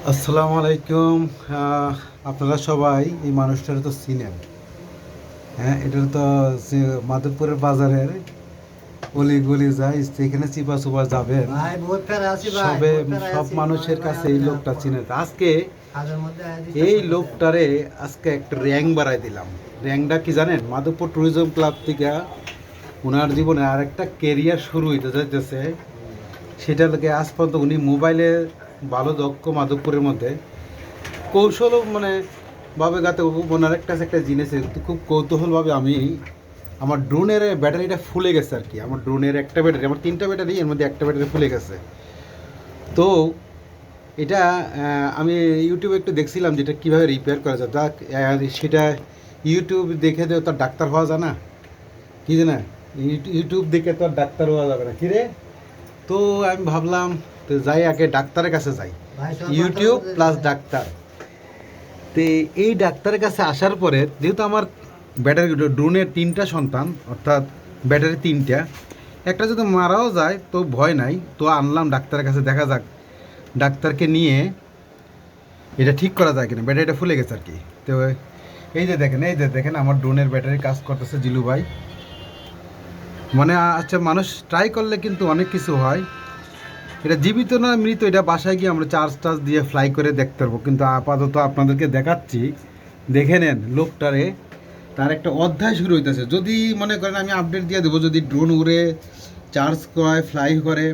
আসসালামু আলাইকুম। আপনারা সবাই এই মানুষটার তো চিনেন। হ্যাঁ, এটা তো মাধবপুরের বাজারের অলি গলি যায় যেখানে চিপা চুপা যাবেন ভাই বহুত ফের আছি ভাই সবে বহুত ফের সব আছি মানুষের ভাই কাছে আমি এই না লোকটা চিনে। তা আজকে কাজের মধ্যে আছি এই চেষ্টা করতে লোকটারে আজকে একটা র্যাঙ্ক বাড়াই দিলাম। র্যাঙ্কটা কি জানেন? মাধবপুর ট্যুরিজম ক্লাব থেকে ওনার জীবনে আরেকটা কেরিয়ার শুরু হইতে যাইতেছে। সেটা লোকে আজ পর্যন্ত উনি মোবাইলে ভালো দক্ষ মাধবপুরের মধ্যে কৌশল মানে ভাবে গাতে ওনার একটা জিনিস খুব কৌতূহলভাবে আমি আমার ড্রোনের ব্যাটারিটা ফুলে গেছে আর কি। আমার ড্রোনের একটা ব্যাটারি, আমার তিনটা ব্যাটারি, এর মধ্যে একটা ব্যাটারি ফুলে গেছে। তো এটা আমি ইউটিউবে একটু দেখছিলাম যেটা কীভাবে রিপেয়ার করা যায়। তা সেটা ইউটিউব দেখে তো তার ডাক্তার হওয়া যায় না, কি জানা? ইউটিউব দেখে তো আর ডাক্তার হওয়া যাবে না, কিরে? তো আমি ভাবলাম তো যাই, আগে ডাক্তারের কাছে যাই। ভাই সব ইউটিউব কথা প্লাস বলতে ডাক্তার। তো এই ডাক্তারের কাছে আসার পরে যেহেতু আমার ব্যাটারি ড্রোনের তিনটা সন্তান, অর্থাৎ ব্যাটারি তিনটা, একটা যদি মারাও যায় তো ভয় নাই, তো আনলাম ডাক্তারের কাছে, দেখা যাক ডাক্তারকে নিয়ে এটা ঠিক করা যায় কিনা। ব্যাটারিটা ফুলে গেছে আর কি। তো এই যে দেখেন আমার ড্রোনের ব্যাটারি কাজ করতেছে জিলু ভাই। মানে আচ্ছা, মানুষ ট্রাই করলে কিন্তু অনেক কিছু হয়। এটা জীবিত না মৃত, এটা বাসায় গিয়ে আমরা চার্জ দিয়ে ফ্লাই করে দেখতে পারবো, কিন্তু আপাতত আপনাদেরকে দেখাচ্ছি। দেখে নেন লোকটারে, তার একটা অধ্যায় শুরু হইতেছে। যদি মনে করেন আমি আপডেট দিয়ে দেবো, যদি ড্রোন উড়ে চার্জ করে ফ্লাই করে।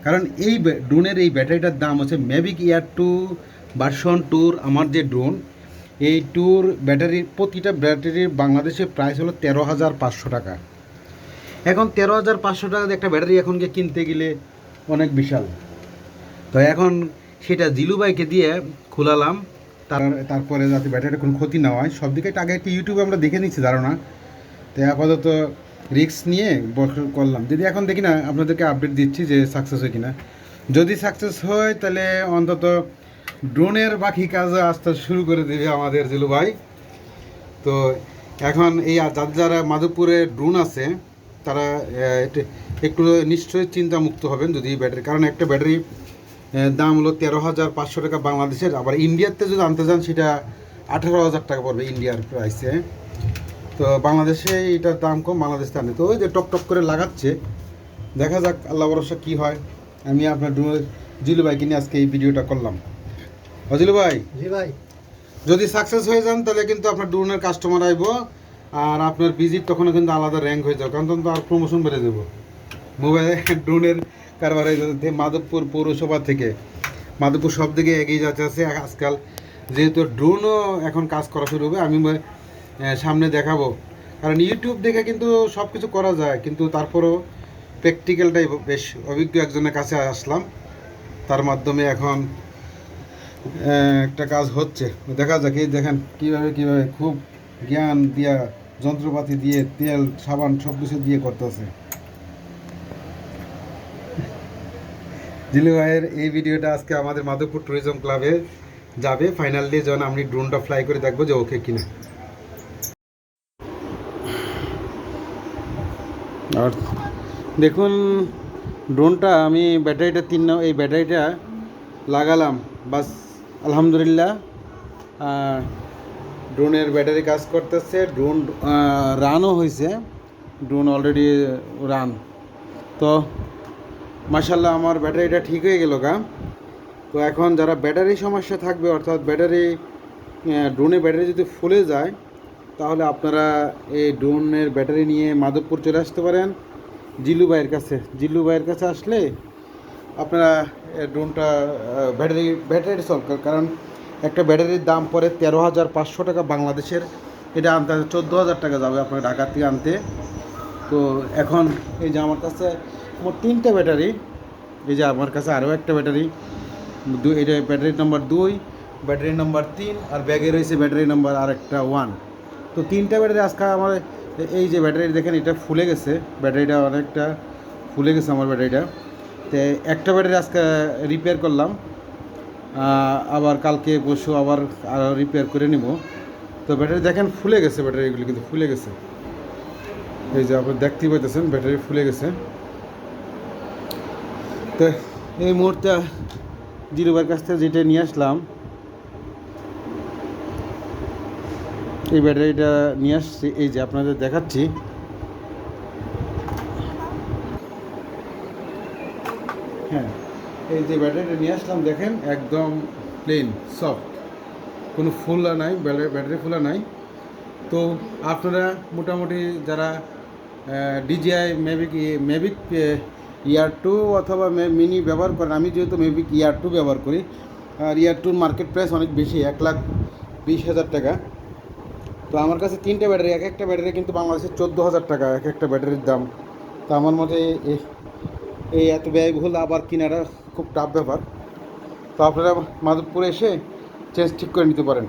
কারণ এই ড্রোনের এই ব্যাটারিটার দাম হচ্ছে ম্যাভিক এয়ার 2 ভার্সন ট্যুর। আমার যে ড্রোন, এই ট্যুর ব্যাটারির প্রতিটা ব্যাটারির বাংলাদেশে প্রাইস হলো 13,500 টাকা। এখন 13,500 টাকা দিয়ে একটা ব্যাটারি এখন গিয়ে কিনতে গেলে অনেক বিশাল। তো এখন সেটা জিলু ভাইকে দিয়ে খোলালাম। তারপরে যাতে ব্যাটারিটা কোনো ক্ষতি না হয়, সব দিকে আগে একটু ইউটিউবে আমরা দেখে নিচ্ছি ধারণা। তো আপাতত রিস্ক নিয়ে করলাম। যদি এখন দেখি না, আপনাদেরকে আপডেট দিচ্ছি যে সাকসেস হয় কিনা। যদি সাকসেস হয় তাহলে অন্তত ড্রোনের বাকি কাজ আসতে শুরু করে দেবে আমাদের জিলু ভাই। তো এখন এই যাদের যারা মাধবপুরে ড্রোন আছে, তারা একটু নিশ্চয়ই চিন্তামুক্ত হবেন যদি ব্যাটারি, কারণ একটা ব্যাটারি দাম হলো 13,500 টাকা বাংলাদেশের। আবার ইন্ডিয়াতে যদি আনতে চান সেটা 18,000 টাকা পড়বে ইন্ডিয়ার প্রাইসে। তো বাংলাদেশে এটার দাম কম, বাংলাদেশে আনে। তো ওই যে টপ টপ করে লাগাচ্ছে, দেখা যাক আল্লাহ ভরসা কী হয়। আমি আপনার জিলু ভাইকে নিয়ে আজকে এই ভিডিওটা করলাম। জিলু ভাই, জি ভাই যদি সাকসেস হয়ে যান তাহলে কিন্তু আপনার ড্রোনের কাস্টমার আইব, আর আপনার ভিজিট তখনও কিন্তু আলাদা র্যাঙ্ক হয়ে যাবে, কারণ তখন তো আর প্রমোশন বেড়ে দেবো মোবাইলে ড্রোনের কারবারে। মাধবপুর পৌরসভা থেকে মাধবপুর সব দিকে এগিয়ে যাচ্ছে আজকাল, যেহেতু ড্রোনও এখন কাজ করা শুরু হবে। আমি সামনে দেখাবো, কারণ ইউটিউব দেখে কিন্তু সব কিছু করা যায়, কিন্তু তারপরও প্র্যাকটিক্যালটাই বেশ অভিজ্ঞ একজনের কাছে আসলাম, তার মাধ্যমে এখন একটা কাজ হচ্ছে। দেখা যাক, এই দেখেন কীভাবে খুব জ্ঞান দিয়া, যন্ত্রপাতি দিয়ে, তেল সাবান সব কিছু দিয়ে করতেছে জিলু ভাইয়ের। এই ভিডিওটা আজকে আমাদের মাধবপুর ট্যুরিজম ক্লাবে যাবে। ফাইনালি যখন আমি ড্রোনটা ফ্লাই করে দেখবো যে ওকে কিনা। আর দেখুন ড্রোনটা আমি ব্যাটারিটা এই ব্যাটারিটা লাগালাম, বাস আলহামদুলিল্লাহ ড্রোনের ব্যাটারি কাজ করতেছে। ড্রোন রানও হয়েছে, ড্রোন অলরেডি রান। তো মাশাল্লাহ আমার ব্যাটারিটা ঠিক হয়ে গেল গা। তো এখন যারা ব্যাটারি সমস্যা থাকবে, অর্থাৎ ব্যাটারি ড্রোনের ব্যাটারি যদি ফুলে যায়, তাহলে আপনারা এই ড্রোনের ব্যাটারি নিয়ে মাধবপুর চলে আসতে পারেন জিলু ভাইয়ের কাছে। জিলু ভাইয়ের কাছে আসলে আপনারা ড্রোনটা ব্যাটারি সলভ, কারণ একটা ব্যাটারির দাম পড়ে 13,500 টাকা বাংলাদেশের। এটা আনতে 14,000 টাকা যাবে আপনার ঢাকা থেকে আনতে। তো এখন এই যে আমার কাছে মোট তিনটে ব্যাটারি, এই যে আমার কাছে আরও একটা ব্যাটারি, এটা ব্যাটারি নাম্বার 2, ব্যাটারি নাম্বার 3, আর ব্যাগে রয়েছে ব্যাটারি নাম্বার আরেকটা 1। তো তিনটা ব্যাটারি আজকে আমার, এই যে ব্যাটারি দেখেন এটা ফুলে গেছে, ব্যাটারিটা অনেকটা ফুলে গেছে আমার ব্যাটারিটা। তো একটা ব্যাটারি আজকে রিপেয়ার করলাম, আবার কালকে পরশু আবার আরও রিপেয়ার করে নিব। তো ব্যাটারি দেখেন ফুলে গেছে, ব্যাটারিগুলি কিন্তু ফুলে গেছে। এই যে আপনি দেখতেই পাইতেছেন ব্যাটারি ফুলে গেছে। তো এই মুহূর্তে জিরোবার কাছ থেকে যেটা নিয়ে আসলাম, এই ব্যাটারিটা নিয়ে আসছি, এই যে আপনাদের দেখাচ্ছি। হ্যাঁ, এই যে ব্যাটারিটা নিয়ে আসলাম দেখেন, একদম প্লেন সফট, কোনো ফুলা নাই, ব্যাটারি ফুলা নাই। তো আপনারা মোটামুটি যারা ডিজিআই মেভিক ইয়ার টু অথবা মিনি ব্যবহার করেন, আমি যেহেতু মেভিক ইয়ার টু ব্যবহার করি, আর ইয়ার টুর মার্কেট প্রাইস অনেক বেশি, 1,20,000 টাকা। তো আমার কাছে তিনটে ব্যাটারি, এক একটা ব্যাটারি কিন্তু বাংলাদেশে 14,000 টাকা এক একটা ব্যাটারির দাম। তো আমার মতে এই এত ব্যয়বহুল আবার কিনাটা খুব টাফ ব্যাপার। তো আপনারা মাধবপুরে এসে চেঞ্জ ঠিক করে নিতে পারেন।